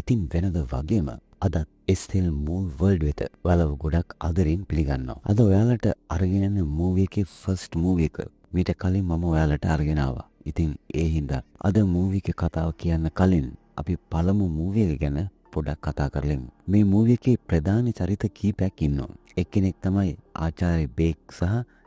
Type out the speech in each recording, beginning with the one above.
ඉතින් වෙනද වගේම අදත් ස්ටිල් මූවි වර්ල්ඩ් වෙත ඔයාලව ගොඩක් ආදරෙන් පිළිගන්නවා. අද ඔයාලට අරගෙන යන මූවි එකේ ෆස්ට් මූවි එක මීට කලින් මම ඔයාලට අරගෙන ආවා. ඉතින් ඒ හින්දා අද මූවි එකේ කතාව කියන්න කලින් අපි පළමු මූවි එක ගැන පොඩක් කතා කරලෙමු. මේ මූවි එකේ ප්‍රධාන චරිත කීපයක් ඉන්නවා. එක්කෙනෙක් තමයි ආචාර්ය බේක් සහ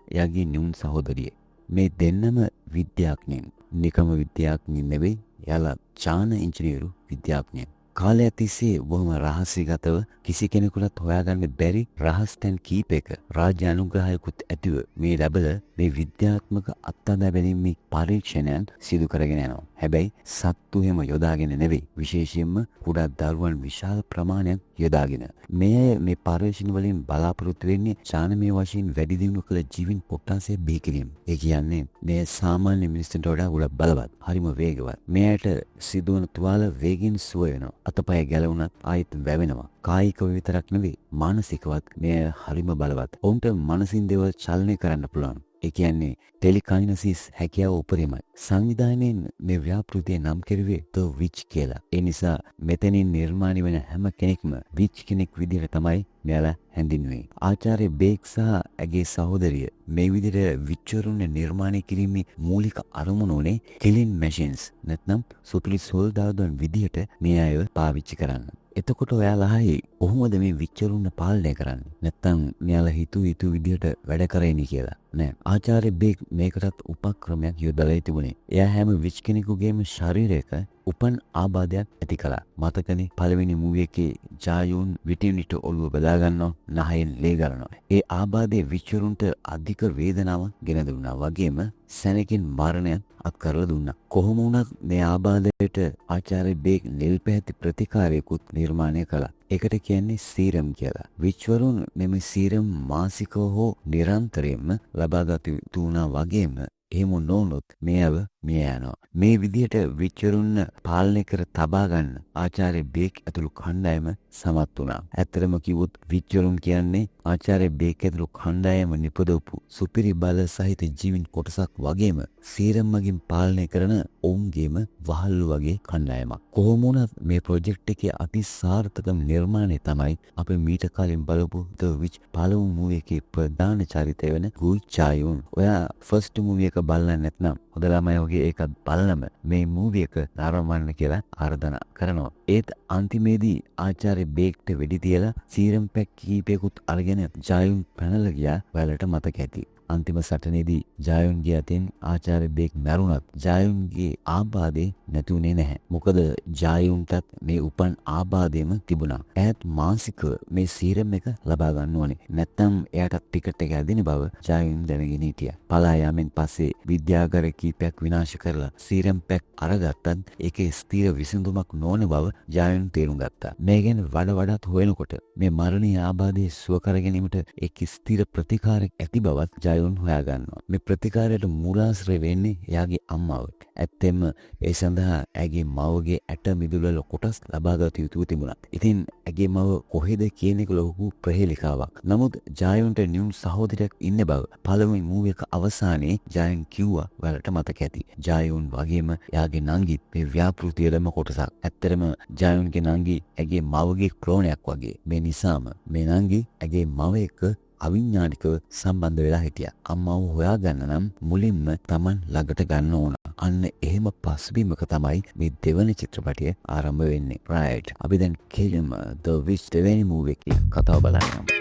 එයාගේ නියුන් සහෝදරිය. මේ දෙන්නම විද්‍යාඥයින්. නිකම විද්‍යාඥයින් නෙවෙයි, එයාලා ඡාන ඉංජිනේරු විද්‍යාඥයින්. කාලය තිස්සේ බොහොම රහස්‍යගතව කිසි කෙනෙකුට හොයාගන්න බැරි රහස් තැන් කීපයක රාජ්‍ය අනුග්‍රහයකුත් ඇතිව මේ ලැබල මේ විද්‍යාත්මක අත්හදා බැලීමේ පරීක්ෂණයන් සිදු කරගෙන යනවා. හැබැයි සත්තු හැම යොදාගෙන නෙවෙයි, විශේෂයෙන්ම කුඩා දරුවන් විශාල ප්‍රමාණයක් යොදාගෙන. මේ පරීක්ෂණ වලින් බලාපොරොත්තු වෙන්නේ ඡානමය වශයෙන් වැඩි දියුණු කළ ජීවීන් කොට්ටාසය බිහි කිරීම. ඒ කියන්නේ මේ සාමාන්‍ය මිනිස්සුන්ට වඩා ගොඩක් බලවත්, හරිම වේගවත්. මෙයට සිදුවන තුවාල වේගින් සුව වෙනවා. අතපය ගැලවුණත් ආයෙත් වැවෙනවා. කායිකව විතරක් නෙවෙයි, මානසිකවත් මෙය හරිම බලවත්. ඔවුන්ට මනසින් දේවල් චලනය කරන්න පුළුවන්. ඒ කියන්නේ ටෙලිකයිනසිස් හැකියාව උපරිමයි. සංවිධානයෙන් මේ ව්‍යාපෘතිය නම් කෙරුවේ The Witch කියලා. ඒ නිසා මෙතනින් නිර්මාණය වෙන හැම කෙනෙක්ම විච් කෙනෙක් විදිහට තමයි මෙයාලා හැඳින්වෙන්නේ. ආචාර්ය බේක් සහ ඇගේ සහෝදරිය මේ විදිහට විච්චරුන් නිර්මාණය කිරීමේ මූලික අරමුණ උනේ කිලින් මැෂින්ස් නැත්නම් සුපිරි සොල්දාදුන් විදිහට මේ අයව පාවිච්චි කරන්න. එතකොට ඔයාලා හයි කොහොමද මේ විච්චරුන්න පාලනය කරන්නේ? නැත්තම් මෙයාලා හිතු විදිහට වැඩ කරේනි කියලා. නෑ. ආචාර්ය බේක් මේකටත් උපක්‍රමයක් යොදලා තිබුණේ. එයා හැම විච් කෙනෙකුගේම ශරීරයක උපන් ආබාධයක් ඇති කළා. මතකනේ පළවෙනි මූවි එකේ ජායුන් විටින් ඔළුව බදා ගන්නවා, නහයෙන් ලේ ගලනවා. ඒ ආබාධයේ විච්චරුන්ට අධික වේදනාවක් ගෙන දුන්නා. වගේම සැනකින් මරණයක් අත් කරලා දුන්නා. කොහොම වුණත් මේ ආබාධයට ආචාර්ය බේක් නිල් පැහැති ප්‍රතිකාරයකුත් නිර්මාණය කළා. ඒකට කියන්නේ සීරම් කියලා. විච්වරුන් මෙම සීරම් මාසිකව හෝ නිරන්තරයෙන්ම ලබාගත යුතු වුණා. වගේම එහෙම නොවුනොත් මෙයව මිය යනවා. මේ විදිහට විච්වරුන් පාලනය කර තබා ගන්න ආචාර්ය බේක් ඇතුළු කණ්ඩායම සමත් වුණා. ඇත්තටම කිව්වොත් විච්වරුන් කියන්නේ ආචාර්ය බේක් ඇතුළු කණ්ඩායම නිපදවපු සුපිරි බල සහිත ජීවින් කොටසක් වගේම සීරම් මගින් පාලනය කරන ඔවුන්ගේම වහල්ලු වගේ කණ්ඩායමක්. කොහොම වුණත් මේ ප්‍රොජෙක්ට් එකේ අතිසාර්ථකම නිර්මාණය තමයි අපි මීට කලින් බලපු The Witch පළමු මූවි එකේ ප්‍රධාන චරිතය වෙන ගුයි චායුන්. ඔයා ෆස්ට් මූවි එක බලලා නැත්නම් හොඳ ළමයි වගේ ඒකත් බලනම මේ මූවි එක නරඹන්න කියලා ආරාධනා කරනවා. ඒත් අන්තිමේදී ආචාර්ය බේක්ට වෙඩි තියලා සීරම් පැක් කීපයකුත් අරගෙන ජායුන් පැනලා ගියා. ඔයාලට මතක ඇති. අන්තිම සටනේදී ජායුන්ගේ අතින් ආචාර්ය බේක් මැරුණත් ජායුන්ගේ ආබාධය නැතුනේ නැහැ. මොකද ජායුන්ටත් මේ උපන් ආබාධයම තිබුණා. එයාත් මානසිකව මේ සීරම් එක ලබා ගන්න ඕනේ. නැත්නම් එයාට ටිකට් එක ඇදින බව ජායුන් දැනගෙන හිටියා. පලා යාමෙන් පස්සේ විද්‍යාගාර කීපයක් විනාශ කරලා සීරම් පැක් අරගත්තත් ඒකේ ස්ථිර විසඳුමක් නොවන බව ජායුන් තේරුම් ගත්තා. මේ ගැන වඩාත් හොයනකොට මේ මරණීය ආබාධය සුව කර ගැනීමට එක් ස්ථිර ප්‍රතිකාරයක් ඇති බවත් ජායුන් හොයාගන්නවා. මේ ප්‍රතිකාරයට මූලාශ්‍රය වෙන්නේ එයාගේ අම්මාව. ඇත්තෙන්ම ඒ සඳහා ඇගේ මවගේ ඇට මිදුළල කොටස් ලබාගත යුතු තිබුණා. ඉතින් ඇගේ මව කොහෙද කියන එක ලොකු ප්‍රහේලිකාවක්. නමුත් ජායුන්ට නියුන් සහෝදරයෙක් ඉන්න බව පළවෙනි මූවි එක අවසානයේ ජායුන් කිව්වා. ඔයාලට මතක ඇති. ජායුන් වගේම එයාගේ නංගිත් මේ ව්‍යාපෘතියේම කොටසක්. ඇත්තටම ජායුන්ගේ නංගි ඇගේ මවගේ ක්ලෝනයක් වගේ. මේ නිසාම මේ නංගි ඇගේ මව එක්ක අවිඥානිකව සම්බන්ධ වෙලා හිටියා. අම්මව හොයාගන්න නම් මුලින්ම Taman ළඟට ගන්න ඕන. අන්න එහෙම පසුබිමක තමයි මේ දෙවන චිත්‍රපටය ආරම්භ වෙන්නේ. right. අපි දැන් කෙලින්ම The Witch දෙවැනි මූවි එකේ කතාව බලන්න.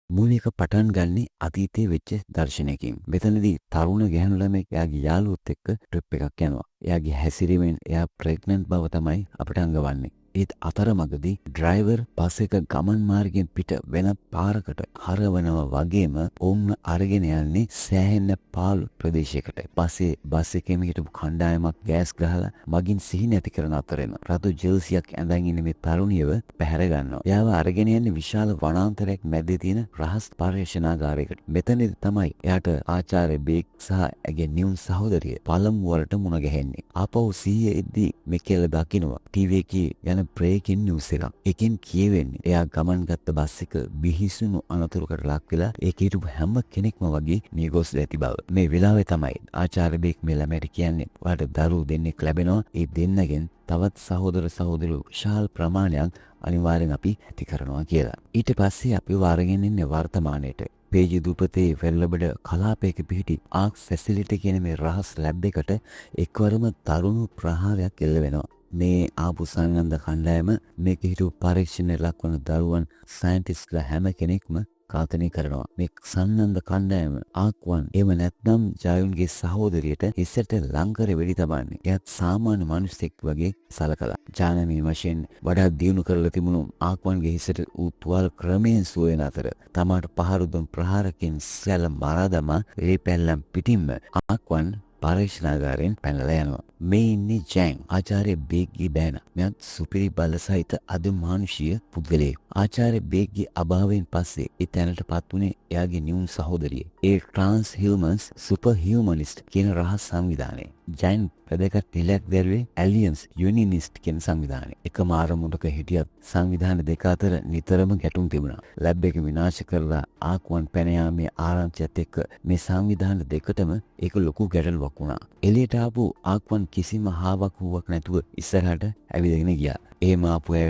මූවි එක පටන් ගන්නේ අතීතයේ වෙච්ච දර්ශනයකින්. මෙතනදී තරුණ ගැහැණු ළමෙක් එයාගේ යාළුවොත් එක්ක ට්‍රිප් එකක් යනවා. එයාගේ හැසිරීමෙන් එයා ප්‍රෙග්නන්ට් බව තමයි අපිට අඟවන්නේ. ඒත් අතරමඟදී ඩ්‍රයිවර් බස් එක ගමන් මාර්ගයෙන් පිට වෙන පාරකට හරවනවා. වගේම ඔවුන් අරගෙන යන්නේ සෑහෙන පාළු ප්‍රදේශයකට. පස්සේ බස් එකේම හිටපු කණ්ඩායමක් ගෑස් ගහලා මගින් සිහි නැති කරන අතරෙම රතු ජර්සියක් ඇඳන් ඉන්න මේ තරුණියව පැහැර ගන්නවා. එයාව අරගෙන යන්නේ විශාල වනාන්තරයක් මැද්දේ තියෙන රහස් පර්යේෂණාගාරයකට. මෙතනදී තමයි එයාට ආචාර්ය බේක් සහ ඇගේ නියුන් සහෝදරිය පළමු වරට මුණ ගැහෙන්නේ. ආපහු සිහිය එද්දී මෙකෙල දකින්නවා ටීවී එකේ යන බ්‍රේකින් නිවුස් එකක්. එකෙන් කියවෙන්නේ එයා ගමන් ගත්ත බස් එක බිහිසුණු අනතුරකට ලක් වෙලා ඒකේ හිටපු හැම කෙනෙක්ම වගේ මිය ගොස් ඇති බව. මේ වෙලාවේ තමයි ආචාර්ය බේක් මේ ළමයට කියන්නේ ඔයාලට දරුවෝ දෙන්නෙක් ලැබෙනවා. ඒ දෙන්නගෙන් තවත් සහෝදර සහෝදරියෝ විශාල ප්‍රමාණයක් අනිවාර්යෙන් අපි ඇති කරනවා කියලා. ඊට පස්සේ අපි වාරගෙන ඉන්නේ වර්තමානයේට. පේජි දුපතේ වෙරළබඩ කලාපයක පිහිටි ආක් ෆැසිලිටි කියන මේ රහස් ලැබ් එකට එක්වරම තරුණු ප්‍රහාරයක් එල්ල වෙනවා. මේ ආපු සංගන්ධ කණ්ඩායම මේක හිටපු පරීක්ෂණය ලක්වන දරුවන් සයන්ටිස්ට්ලා හැම කෙනෙක්ම ඝාතනය කරනවා. මේ සන්නන්ද කණ්ඩායම ආක්වන් එම නැත්නම් ජයුන්ගේ සහෝදරියට හිසට ලංකර වෙඩි තබන්නේ. එයත් සාමාන්‍ය මිනිස්සෙක් වගේ සලකලා. ජානමී වශයෙන් වඩා දියුණු කරලා තිබුණු ආක්වන්ගේ හිසට ඌ තුවාල ක්‍රමයෙන් සුවයන අතර තමාට පහර දුන් ප්‍රහාරකින් සැල මරා දමා ඒ පැල්ලම් පිටින්ම ආක්වන් පරීක්ෂණාගාරයෙන් පැනලා යනවා. මේ ඉන්නේ ජෑන් ආචාර්ය බේග්ගේ බෑන. මෙයත් සුපිරි බල සහිත අධිමානුෂීය පුද්ගලයෙක්. ආචාර්ය බේග්ගේ අභාවයෙන් පස්සේ ඒ තැනටපත් වුණේ එයාගේ නියුන් සහෝදරිය. ඒ ට්‍රාන්ස් හියුමන්ස් සුපර් හියුමනිස්ට් කියන රහස් සංවිධානය. ජෑන් ප්‍රදේකට නිලයක් දැරුවේ ඇලියන්ස් යුනිනිස්ට් කියන සංවිධානය. එකම ආරමුණක හිටියත් සංවිධාන දෙක අතර නිතරම ගැටුම් තිබුණා. ලැබ් එක විනාශ කරලා ආක්වන් පැන යාමේ ආරංචියත් එක්ක මේ සංවිධාන දෙකටම ඒක ලොකු ගැටලුවක් වුණා. එළියට ආපු ආක්වන් කිසිම හාවක් හුවක් නැතුව ඉස්සරහට ඇවිදගෙන ගියා. එහෙම ආපු අය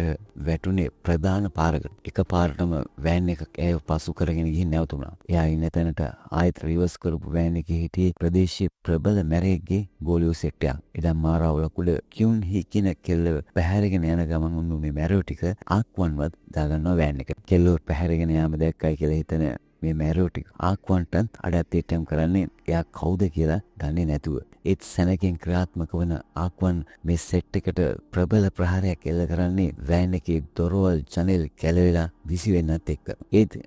වැටුනේ ප්‍රධාන පාරකට. එකපාරටම වෑන් එකක් ඇයව පසු කරගෙන ගිහින් නැවතුණා. එයා ඉන්න තැනට ආයෙත් රිවර්ස් කරපු වෑන් එකේ හිටියේ ප්‍රදේශයේ ප්‍රබල මැරෙක්ගේ ගෝලියෝ සෙට් එකක්. එදා මාරාවල කුඩ කියුන් හි කියන කෙල්ලව පැහැරගෙන යන ගමන් උන්නු මේ මැරෝ ටික ආක්වන්වත් දාගන්නවා වෑන් එක. කෙල්ලව පැහැරගෙන යාම දැක්කයි කියලා හිතන මේ මැරෝ ටික ආක්වන්ටත් අඩැත්තේටම් කරන්නේ එයා කවුද කියලා දන්නේ නැතුව. ඒත් සැනකින් ක්‍රියාත්මක වන ආක්වන් මේ සෙට් එකට ප්‍රබල ප්‍රහාරයක් එල්ල කරන්නේ වෑන් එකේ දොරවල් ජනෙල් කැළවෙලා විසි වෙන්නත් එක්ක. ඒත්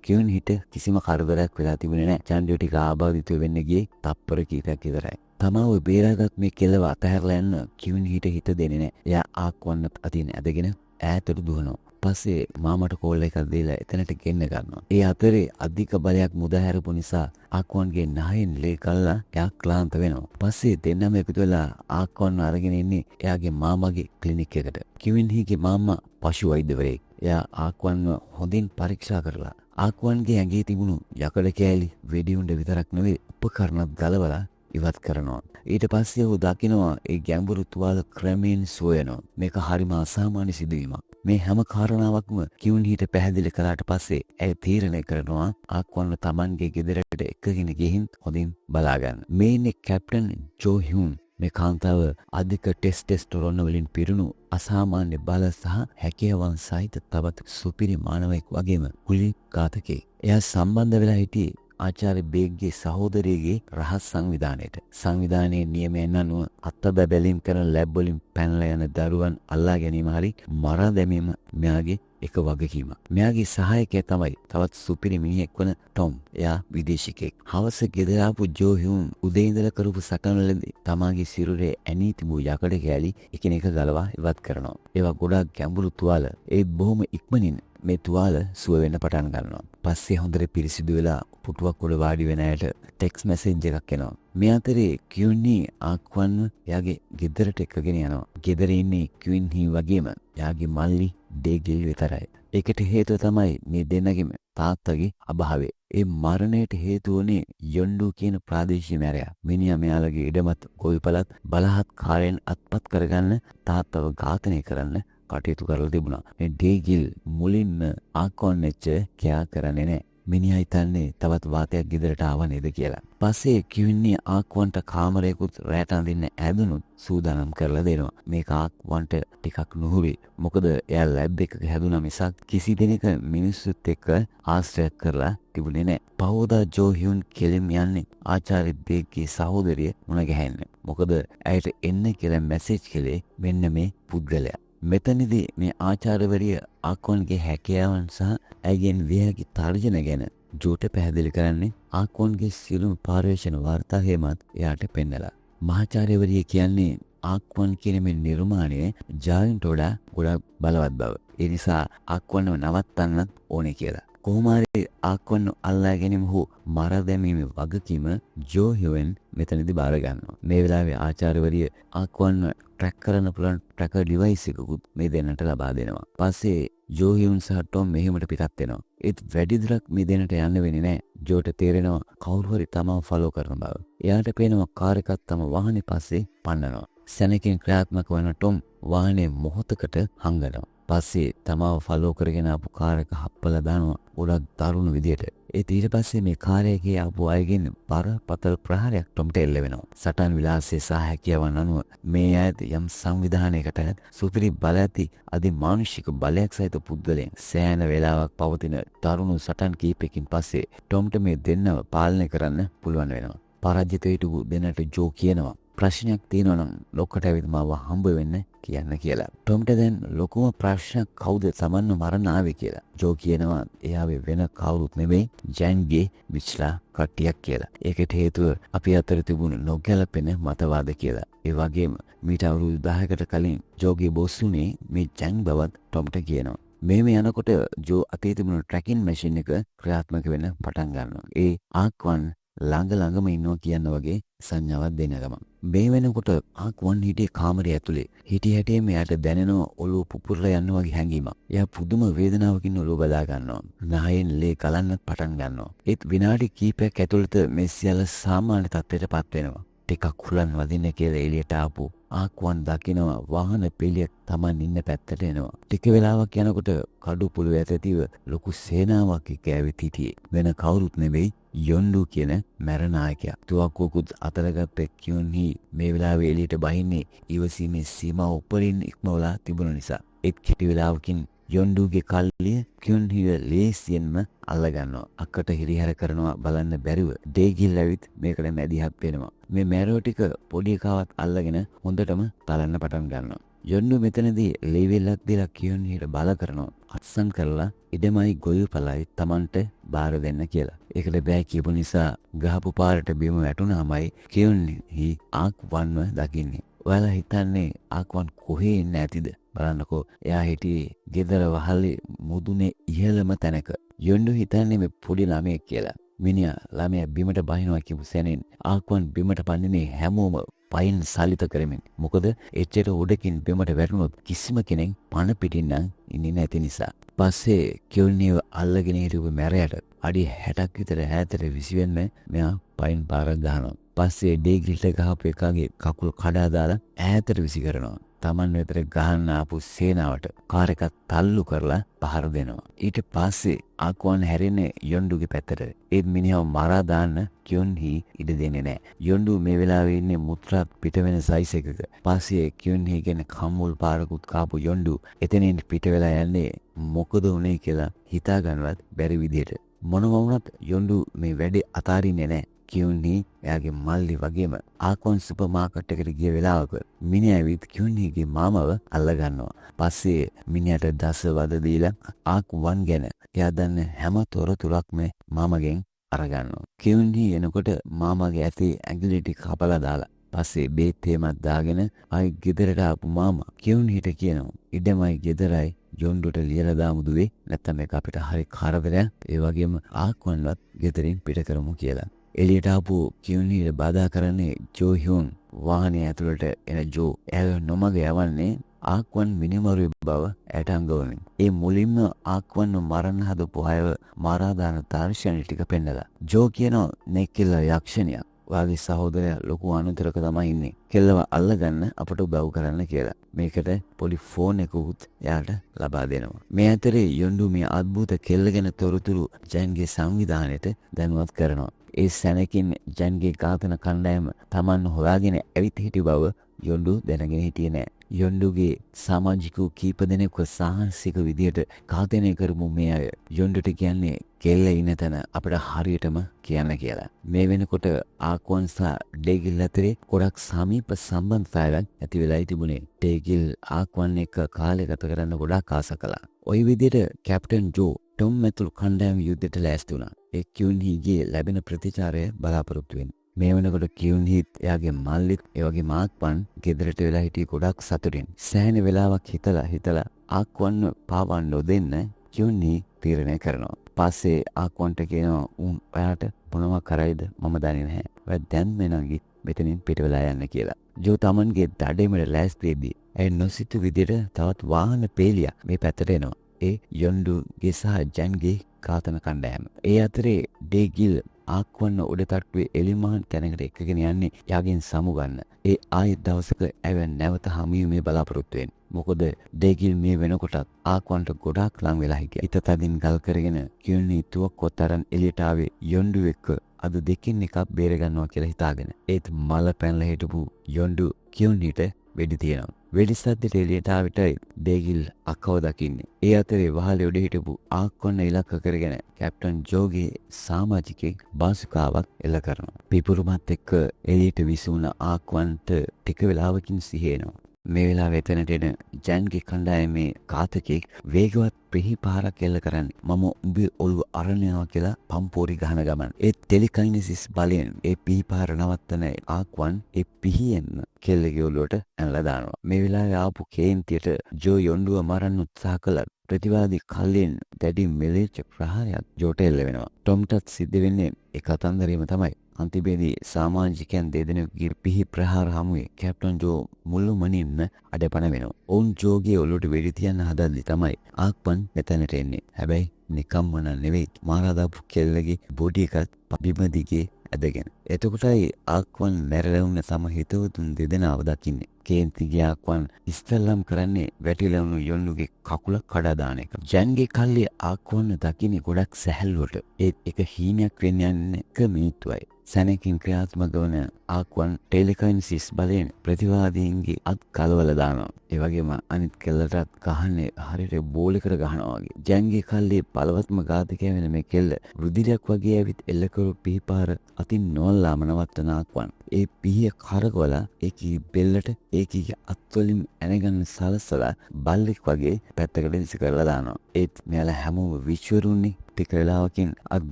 කියුන් හිට කිසිම කරදරයක් වෙලා තිබුණේ නැහැ. ඡන්දය ටික ආබාධිත වෙන්න ගියේ තප්පර කීපයක් විතරයි. තමාව බේරාගත් මේ කෙල්ලව අතහැරලා යන්න කියුන් හිට දෙන්නේ නැහැ. එයා ආක්වන්නත් අතින් ඇදගෙන ඈතට දුවනවා. පස්සේ මාමට කෝල් එකක් දීලා එතනට ගෙන්න ගන්නවා. ඒ අතරේ අධික බලයක් මුදා හැරපු නිසා ආක්වන්ගේ නහයෙන් ලේ කල්ලා එයා ක්ලාන්ත වෙනවා. පස්සේ දෙන්නම එකතු වෙලා ආක්වන්ව අරගෙන ඉන්නේ එයාගේ මාමගේ ක්ලිනික් එකට. කිවින් හීගේ මාමා පශු වෛද්‍යවරයෙක්. එයා ආක්වන්ව හොඳින් පරීක්ෂා කරලා ආක්වන්ගේ ඇඟේ තිබුණු යකඩ කෑලි වෙඩි උණ්ඩ විතරක් නෙවෙයි උපකරණත් ගලවලා ඉවත් කරනවා. ඊට පස්සේ ඔහු දකිනවා ඒ ගැඹුරු තුවාල ක්‍රමයෙන් සොයනවා. මේක හරිම අසාමාන්‍ය සිදුවීමක්. මේ හැම කාරණාවක්ම කියුන් හිට පැහැදිලි කරාට පස්සේ ඇය තීරණය කරනවා ආක්වන්ව තමන්ගේ ගෙදරට එක්කගෙන ගිහින් හොඳින් බලාගන්න. මේ ඉන්නේ කැප්ටන් ජෝ හ්යුන්. මේ කාන්තාව අධික ටෙස්ටෙස්ටරොන් වලින් පිරුණු අසාමාන්‍ය බල සහ හැකියාවන් සහිත තවත් සුපිරි මානවයෙක් වගේම කුලී ඝාතකයෙක්. එයා සම්බන්ධ වෙලා හිටියේ ආචාර්ය බේග්ගේ සහෝදරියගේ රහස් සංවිධානයට. සංවිධානයේ නියමයන් අනුව අත්අඩ බැලීම් කරන ලැබ් වලින් පැනලා යන දරුවන් අල්ලා ගැනීම හරි මරා දැමීම මෙයාගේ එක වගකීමක්. මෙයාගේ සහායකයා තමයි තවත් සුපිරි මිනිහෙක් වන ටොම්. එයා විදේශිකෙක්. හවස ගෙදර ආපු ජෝ හ්යුන් උදේ ඉඳලා කරපු සටනවලදී තමාගේ සිරුරේ ඇනී තිබූ යකඩ කෑලි එකිනෙක ගලවා ඉවත් කරනවා. ඒවා ගොඩාක් ගැඹුරු තුවාල. ඒත් බොහොම ඉක්මනින් මේ තුවාල සුව වෙන්න පටන් ගන්නවා. පස්සේ හොඳට පිරිසිදු වෙලා පුටුවක් උඩ වාඩි වෙන අයට ටෙක්ස්ට් මැසේජ් එකක් එනවා. මේ අතරේ කියුන්හි ආක්වන්ව එයාගේ ගෙදරට එක්කගෙන යනවා. ගෙදර ඉන්නේ කියුන්හි වගේම එයාගේ මල්ලි ඩේග්ලිල් විතරයි. ඒකට හේතුව තමයි මේ දෙන්නගේම තාත්තගේ අභාවය. ඒ මරණයට හේතු වුණේ යොන්ඩු කියන ප්‍රාදේශීය මැරයා. මිනිහා මෙයාලගේ ඉඩමත් ගොවිපලත් බලහත්කාරයෙන් අත්පත් කරගන්න තාත්තව ඝාතනය කරන්න කටයුතු කරලා තිබුණා. මේ ඩේගිල් මුලින්ම ආක්වන්නෙච්ච කෑ කරන්නේ නැහැ. මිනිහා හිතන්නේ තවත් වාතයක් ගෙදරට ආව නේද කියලා. පස්සේ කියුන්නේ ආක්වන්ට කාමරයකුත් රැට අඳින්න ඇදුණුත් සූදානම් කරලා දෙනවා. මේක ආක්වන්ට ටිකක් නුහුරුයි. මොකද එයා ලැබ් එකක හැදුනා මිසක් කිසි දිනක මිනිස්සුත් එක්ක ආශ්‍රය කරලා තිබුණේ නැහැ. පහෝදා ජෝ හ්යුන් කෙලින් යන්නේ ආචාර්ය බේග්ගේ සහෝදරිය මුණ ගැහෙන්න. මොකද ඇයට එන්න කියලා මැසේජ් කළේ මෙන්න මේ පුද්ගලයා. මෙතනදී මේ ආචාර්යවරිය ආක්වන්ගේ හැකියාවන් සහ ඇගෙන් වියහැකි තර්ජන ගැන ජෝට පැහැදිලි කරන්නේ ආක්වන්ගේ සියලුම පර්යේෂණ වාර්තා හේමත් එයාට පෙන්නලා. මහාචාර්යවරිය කියන්නේ ආක්වන් කියන මේ නිර්මාණය ජායන්ට වඩා ගොඩක් බලවත් බව. ඒ නිසා ආක්වන්ව නවත්තන්නත් ඕනේ කියලා. කොහොම හරි ආක්වන්ව අල්ලා ගැනීම හෝ මරා දැමීමේ වගකීම ජෝ හ්යුන් මෙතනදී බාර ගන්නවා. මේ වෙලාවේ ආචාර්යවරිය ආක්වන්ව ට්‍රැක් කරන්න පුළුවන් ට්‍රැකර් ඩිවයිස් එකකුත් මේ දෙන්නට ලබා දෙනවා. පස්සේ ජෝ හ්යුන් සහ ටොම් මෙහෙමට පිටත් වෙනවා. ඒත් වැඩි දුරක් මේ දෙන්නට යන්න වෙන්නේ නැහැ. ජෝට තේරෙනවා කවුරු හරි තමව ෆලෝ කරන බව. එයාට පේනවා කාර් එකක් තම වාහනේ පස්සේ පන්නනවා. සැනකින් ක්‍රියාත්මක වන ටොම් වාහනේ මොහොතකට හංගනවා. පස්සේ තමාව ෆලෝ කරගෙන ආපු කාර් එක හප්පලා දානවා ගොඩක් දරුණු විදියට. ඒත් ඊට පස්සේ මේ කාර් එකේ ආපු අයගෙන් බරපතල ප්‍රහාරයක් ටොම්ට එල්ල වෙනවා. සටන් විලාසයේ සහ හැකියාවන් අනුව මේ අයත් යම් සංවිධානයකට සුපිරි බල ඇති අධිමානුෂික බලයක් සහිත පුද්ගලයන් සෑහෙන වේලාවක් පවතින දරුණු සටන් කීපයකින් පස්සේ ටොම්ට මේ දෙන්නව පාලනය කරන්න පුළුවන් වෙනවා. පරාජිත හිටපු දෙන්නට ජෝ කියනවා ප්‍රශ්නයක් තියෙනවා නම් ලොක්කට ඇවිත් මාව හම්බ වෙන්න කියන්න කියලා. ටොම්ට දැන් ලොකුම ප්‍රශ්නයක් කවුද තමන්ව මරන්න ආවේ කියලා. ජෝ කියනවා එයාවේ වෙන කවුරුත් නෙමෙයි ජැන්ගේ විච්ලා කට්ටියක් කියලා. ඒකට හේතුව අපි අතර තිබුණු නොගැලපෙන මතවාද කියලා. ඒ වගේම මීට අවුරුදු 10කට කලින් ජෝගේ බොස් උනේ මේ ජැන් බවත් ටොම්ට කියනවා. මේ යනකොට ජෝ අතේ තිබුණු ට්‍රැකින් මැෂින් එක ක්‍රියාත්මක වෙන්න පටන් ගන්නවා. ඒ ආක්වන් ළඟම ඉන්නවා කියන වගේ සංඥාවක් දෙන ගමන් මේ වෙනකොට ආක්වන් හිටියේ කාමරය ඇතුලේ. හිටිය හැටියේ මෙයාට දැනෙනවා ඔළුව පුපුරලා යනවා වගේ හැඟීමක්. එයා පුදුම වේදනාවකින් ඔළුව බදා ගන්නවා. නහයෙන් ලේ කලන්නත් පටන් ගන්නවා. ඒත් විනාඩි කිහිපයක් ඇතුළත මේ සියල්ල සාමාන්‍ය තත්ත්වයටපත් වෙනවා. ටිකක් හුලන් වදින්න කියලා එළියට ආපු ආක්වන් දකිනවා වාහන පිළියෙක් Taman ඉන්න පැත්තට එනවා. ටික වෙලාවක් යනකොට කඩු පුළුව ඇතතිව ලොකු සේනාවක් එක්ක ඇවිත් හිටියේ. වෙන කවුරුත් නෙවෙයි යොන්ඩු කියන මැරනායකයා. තුවක්කුවකුත් අතලගත්ත කියොන්හි මේ වෙලාවේ එළියට බහින්නේ ඉවසීමේ සීමාව උඩින් ඉක්මවලා තිබුණ නිසා. ඒත් කෙටි වෙලාවකින් යොන්ඩුගේ කල්ලිය කියොන්හිව ලේසියෙන්ම අල්ලගන්නවා. අක්කට හිරිහැර කරනවා බලන්න බැරිව ඩේගිල් ඇවිත් මේකට මැදිහත් වෙනවා. මේ මැරෝ ටික පොඩි එකාවත් අල්ලගෙන හොඳටම තලන්න පටන් ගන්නවා. යොන්ඩු මෙතනදී ලේවිල්ලක් දීලා කියොන්හිට බල කරනවා. අත්සන් කරලා ඉඩමයි ගොවිපලයි Tamanට බාර දෙන්න කියලා. ඒකට බෑ කියපු නිසා ගහපු පාරට බිම වැටුනාමයි කියොන්හි ආක්වන්ව දකින්නේ. ඔයාලා හිතන්නේ ආක්වන් කොහේ ඉන්නේ ඇතිද? බලන්නකෝ එයා හිටියේ ගෙදර වහලේ මුදුනේ ඉහළම තැනක. යොන්ඩු හිතන්නේ මේ පොඩි ළමයෙක් කියලා. මිනිහා ළමයා බිමට බහිනවා කියපු සැනෙන් ආක්වන් බිමට පන්නේ හැමෝම පයින් සලිත කරමින්. මොකද එච්චර උඩකින් බිමට වැටුනොත් කිසිම කෙනෙක් පණ පිටින් නම් ඉන්නේ නැති නිසා. පස්සේ කියොන්නිව අල්ලගෙන හිටපු මැරයට අඩි 60ක් විතර ඈතට විසිවෙන්න මෙයා පයින් පාරක් ගහනවා. පස්සේ ඩේග්‍රිල්ට ගහපු එකාගේ කකුල් කඩා දාලා ඈතට විසි කරනවා. Taman වෙතට ගහන්න ආපු සේනාවට කාර් එකක් තල්ලු කරලා පහර දෙනවා. ඊට පස්සේ ආක්වන් හැරෙන්නේ යොන්ඩුගේ පැත්තට. ඒ මිනිහව මරා දාන්න කියොන්හි ඉඩ දෙන්නේ නැහැ. යොන්ඩු මේ වෙලාවේ ඉන්නේ මුත්‍රා පිට වෙන සයිස් එකක. පස්සේ කියොන්හි කියන කම්මුල් පාරකුත් කාපු යොන්ඩු එතනින් පිට වෙලා යන්නේ මොකද උනේ කියලා හිතා ගන්නවත් බැරි විදියට. මොනම වුණත් යොන්ඩු මේ වැඩේ අතාරින්නේ නැහැ. කියොන්හි එයාගේ මල්ලි වගේම ආක්වන් සුපර් මාකට් එකට ගිය වෙලාවක මිනිහා ඇවිත් කියොන්හිගේ මාමව අල්ල ගන්නවා. පස්සේ මිනිහට දස වද දීලා ආක්වන් ගැන එයා දන්න හැම තොරතුරක්ම මාමගෙන් අරගන්නවා. කියොන්හි එනකොට මාමගේ ඇතේ ඇඟිලි ටික කපලා දාලා පස්සේ බේත් තේමක් දාගෙන ආයි ගෙදරට ආපු මාමා කියොන්හිට කියනවා ඉඩමයි ගෙදරයි යොන්ඩුට ලියලා දාමු දුවේ නැත්නම් මේක අපිට හරි කරදරයක්. ඒ වගේම ආක්වන්වත් ගෙදරින් පිට කරමු කියලා. එළියට ආපු කියොන්හිට බාධා කරන්නේ ජෝ හ්යුන්. වාහනේ ඇතුළට එන ජෝ එයාව නොමග යවන්නේ ආක්වන් මිනිමරුවේ බව ඇයට අඟවමින්. ඒ මුලින්ම ආක්වන්ව මරන්න හදපු අයව මරා දාන තාර්ෂණ ටික පෙන්නලා ජෝ කියනවා නෙක්කිල්ල යක්ෂණියක්. ඔයාගේ සහෝදරයා ලොකු අනුතරක තමයි ඉන්නේ. කෙල්ලව අල්ලගන්න අපට උදව් කරන්න කියලා. මේකට පොඩි ෆෝන් එකකුත් එයාට ලබා දෙනවා. මේ අතරේ යොන්ඩු මේ අద్భుත කෙල්ල ගැන තොරතුරු ජැන්ගේ සංවිධානයට දැනුවත් කරනවා. ඒ සැනකින් ජැන්ගේ ඝාතන කණ්ඩායම Taman හොයාගෙන ඇවිත් හිටි බව යොන්ඩු දැනගෙන හිටියේ නෑ. යොන්ඩුගේ සමාජිකව කීප දෙනෙක්ව සාහසික විදියට ඝාතනය කරමු මේ අය. යොන්ඩුට කියන්නේ කෙල්ල ඉන්න තැන අපිට හරියටම කියන්න කියලා. මේ වෙනකොට ආක්වන් සහ ඩේගිල් අතරේ ගොඩක් සමීප සම්බන්ධතාවයක් ඇති වෙලා තිබුණේ. ඩේගිල් ආක්වන් එක්ක කාලය ගත කරන්න ගොඩක් ආස කළා. ওই විදියට කැප්ටන් ජෝ ටොම් ඇතුළු කණ්ඩායම යුද්ධයට ලෑස්ති වුණා. ඒ කියොන්හිගේ ලැබෙන ප්‍රතිචාරය බලාපොරොත්තු වෙන්න. මේ වෙනකොට කියොන්හිත් එයාගේ මල්ලිත් ඒ වගේ ආක්වන් ගෙදරට වෙලා හිටියේ ගොඩක් සතුටින්. සෑහෙන වෙලාවක් හිතලා ආක්වන්ව පාවා නොදෙන්න කියොන්හි තීරණය කරනවා. පස්සේ ආක්වන්ට කියනවා උන් ඔයාට මොනවා කරයිද මම දන්නේ නැහැ. ඔයා දැන් මෙනංගි මෙතනින් පිට වෙලා යන්න කියලා. ජෝ තමන්ගේ දඩේමට ලෑස්ති වෙද්දී ඇය නොසිතු විදිහට තවත් වාහන පේලියක් මේ පැත්තට එනවා. ඒ යොන්ඩුගේ සහ ජැන්ගේ ඝාතන කණ්ඩායම. ඒ අතරේ ඩේගිල් ආක්වන්න උඩ තට්ටුවේ එලිමහන් තැනකට එක්කගෙන යන්නේ යාගෙන් සමුගන්න. ඒ ආයෙත් දවසක ඇව නැවත හමුවීමේ බලාපොරොත්තු වෙන්නේ. මොකද ඩේගිල් මේ වෙනකොටත් ආක්වන්ට ගොඩාක් ලං වෙලා හිටියා. හිත තදින් ගල් කරගෙන කියුණී තුවක්කොත් අරන් එළියට ආවේ යොන්ඩු එක්ක අද දෙකින් එකක් බේර ගන්නවා කියලා හිතාගෙන. ඒත් මල පැනලා හිටපු යොන්ඩු කියුණීට වෙඩි තියනවා. වෙඩි සද්දට එළියට ආවිට ඩේගිල් අක්කව දකින්නේ. ඒ අතරේ වහලේ උඩ හිටපු ආක්වන්න ඉලක්ක කරගෙන කැප්ටන් ජෝගේ සමාජිකෙක් බාසුකාවක් එල්ල කරනවා. පිපුරුමත් එක්ක එළියට විසුණු ආක්වන්ට ටික වෙලාවකින් සිහිනවා. මේ වෙලාවේ එතනට එන ජැන්ගේ කණ්ඩායමේ ඝාතකෙක් වේගවත් පිහිපාරක් එල්ල කරන්නේ. මම උඹේ ඔළුව අරන් යනවා කියලා පම්පෝරි ගහන ගමන් ඒ ටෙලිකයිනසිස් බලයෙන් ඒ පිහිපාර නවත්තන ආක්වන් ඒ පිහියෙන් කෙල්ලගේ ඔළුවට ඇනලා දානවා. මේ වෙලාවේ ආපු කේන්තියට ජෝ යොන්ඩුව මරන්න උත්සාහ කළා. ප්‍රතිවාදී කල්ලෙන් දැඩි මෙලෙච්ච ප්‍රහාරයක් ජෝට එල්ල වෙනවා. ටොම්ටත් සිද්ධ වෙන්නේ ඒ කතන්දරේම තමයි. අන්තිමේදී සමාජිකයන් දෙදෙනෙකුගේ පිහි ප්‍රහාර හමුවේ කැප්ටන් ජෝ මුළුමනින්ම අඩපණ වෙනවා. ඔවුන් ජෝගේ ඔළුවට වෙඩි තියන්න හදද්දි තමයි ආක්වන් මෙතනට එන්නේ. හැබැයි නිකම්ම නෙවෙයි. මාරා දාපු කෙල්ලගේ බොඩි එකත් බිම දිගේ ඇදගෙන. එතකොටයි ආක්වන් මැරලා වුණ තම හිතවතුන් දෙදෙනාව දකින්නේ. කේන්තිගේ ආක්වන් ඉස්තල්ලම් කරන්නේ වැටිලා වුණු යොන්ඩුගේ කකුල කඩා දාන එක. ජැන්ගේ කල්ලි ආක්වන්න දකින්නේ ගොඩක් සැහැල්ලුවට. ඒත් එක හීනයක් වෙන්න යන්නේ 1 මිනිත්තුවයි. සැනකින් ක්‍රියාත්මක වන ආක්වන් ටෙලිකයිනසිස් බලයෙන් ප්‍රතිවාදීන්ගේ අත් කලවල දානවා. ඒ වගේම අනිත් කෙල්ලටත් ගහන්නේ හරියට බෝලයකට ගහනවා වගේ. ජැන්ගේ කල්ලි බලවත්ම ඝාතකයා වෙන මේ කෙල්ල රුධිරයක් වගේ ඇවිත් එල්ල කරු පිහිපාර අතින් නොල්ලාම නවත්තන ආක්වන් ඒ පිහිය කරකවලා ඒකී බෙල්ලට ඒකීගේ අත්වලින් ඇනගන්න සලසලා බල්ලෙක් වගේ පැත්තකට දිසි කරලා දානවා. ඒත් මෙයාලා හැමෝම විශ්වරුන්නේ ටික වෙලාවකින් අත්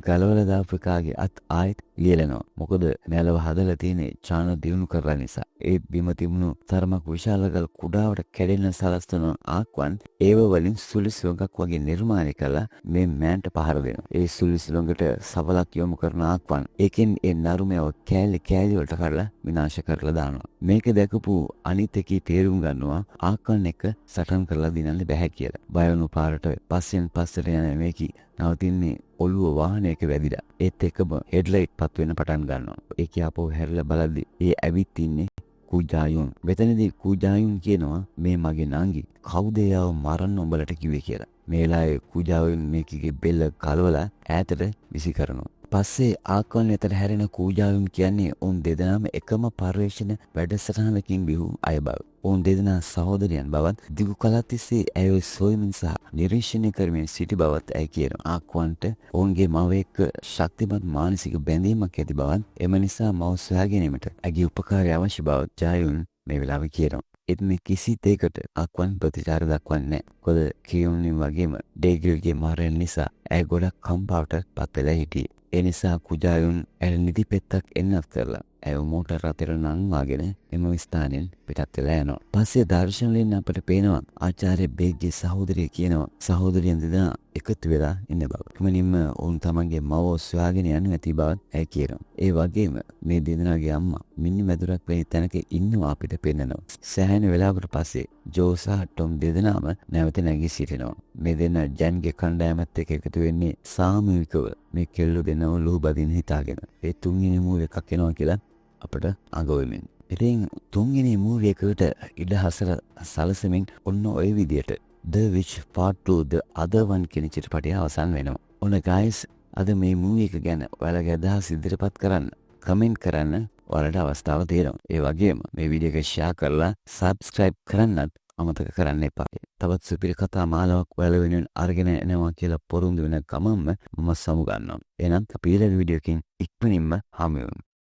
ගලවලා දාපු එකාගේ අත් ආයෙත් ලියලනවා. මොකද මෙයාලව හදලා තියෙන්නේ චාන දියුණු කරලා නිසා. ඒ බිම තිබුණු තරමක් විශාල ගල් කුඩාවට කැඩෙන සලස්වන ආක්වන් ඒව වලින් සුළි සුවඟක් වගේ නිර්මාණය කළා මේ මෑන්ට පහර දෙනවා. ඒ සුළි සුවඟට සබලක් යොමු කරන ආක්වන් ඒකෙන් ඒ නරුමයව කෑලි කෑලි වලට කරලා විනාශ කරලා දානවා. මේක දැකපු අනිත් එකී තේරුම් ගන්නවා ආක්වන් එක සටන් කරලා දිනන්න බෑ කියලා. බය වුණු පාරට පස්සෙන් පස්සට යන මේකී නවතින්නේ ඔළුව වාහනයක වැදිලා. ඒත් එකම හෙඩ්ලයිට් පත් වෙන පටන් ගන්නවා. ඒක ආපහු හැරිලා බලද්දි ඒ ඇවිත් ඉන්නේ කුජායුන්. මෙතනදී කුජායුන් කියනවා මේ මගේ නංගි කවුද එයාව මරන්න උඹලට කිව්වේ කියලා. මේ වෙලාවේ කුජායුන් මේකගේ බෙල්ල කලවලා ඈතට විසි කරනවා. පස්සේ ආක්වන් වෙතට හැරෙන කුජායුන් කියන්නේ ඔවුන් දෙදෙනාම එකම පර්යේෂණ වැඩසටහනකින් බිහි අය බව. ඔවුන් දෙදෙනා සහෝදරයන් බවත් දිගු කලක් තිස්සේ ඇය සොයමින් සහ නිරීක්ෂණය කරමින් සිටි බවත් ඇය කියනවා. ආක්වන්ට ඔවුන්ගේ මව එක්ක ශක්තිමත් මානසික බැඳීමක් ඇති බවත් එම නිසා මව සොයා ගැනීමට ඇගේ උපකාරය අවශ්‍ය බවත් ජායුන් මේ වෙලාවේ කියනවා. ඒත් මේ කිසි දෙයකට ආක්වන් ප්‍රතිචාර දක්වන්නේ නැහැ. මොකද කියුණින් වගේම ඩේගිල්ගේ මරණ නිසා ඇය ගොඩක් කම්පාවට පත් වෙලා හිටියේ. ඒ නිසා කුජායුන් ඇය නිදි පෙත්තක් එන්නත් කරලා ඇය මෝටර් රථයට නංවාගෙන එම ස්ථානයෙන් පිටත් වෙලා යනවා. පස්සේ දර්ශනයෙන් අපට පේනවා ආචාර්ය බේග්ගේ සහෝදරිය කියනවා සහෝදරියන් දෙදෙනා එකතු වෙලා ඉන්න බව. එමනින්ම ඔවුන් තමන්ගේ මව සොයාගෙන යන්න ඇති බවත් ඇය කියනවා. ඒ වගේම මේ දෙදෙනාගේ අම්මා මිනි මැදුරක් වැනි තැනක ඉන්නවා අපිට පේනවා. සෑහෙන වෙලාවකට පස්සේ ජෝ සහ ටොම් දෙදෙනාම නැවත නැගී සිටිනවා. මේ දෙන්න ජැන්ගේ කණ්ඩායමත් එක්ක එකතු වෙන්නේ සාමූහිකව මේ කෙල්ලෝ දෙනව ලුහු බදින්න හිතාගෙන. ඒ තුන්වෙනි මූව් එකක් එනවා කියලා අපට අඟවෙමින්. ඉතින් තුන්වෙනි මූවි එකට ඉඩහසර සලසමින් ඔන්න ඔය විදියට The Witch Part 2 The Other One කියන චිත්‍රපටය අවසන් වෙනවා. ඔන්න guys අද මේ මූවි එක ගැන ඔයාලගේ අදහස් ඉදිරිපත් කරන්න, කමෙන්ට් කරන්න ඔයාලට අවස්ථාව තියෙනවා. ඒ වගේම මේ වීඩියෝ එක ෂෙයා කරලා subscribe කරන්නත් අමතක කරන්න එපා. තවත් සුපිරි කතා මාලාවක් ඔයාලා වෙනුවෙන් අරගෙන එනවා කියලා පොරොන්දු වෙන ගමන්ම මම සමු ගන්නවා. එහෙනම් අපි ඊළඟ වීඩියෝ එකකින් ඉක්මනින්ම හමු වෙමු.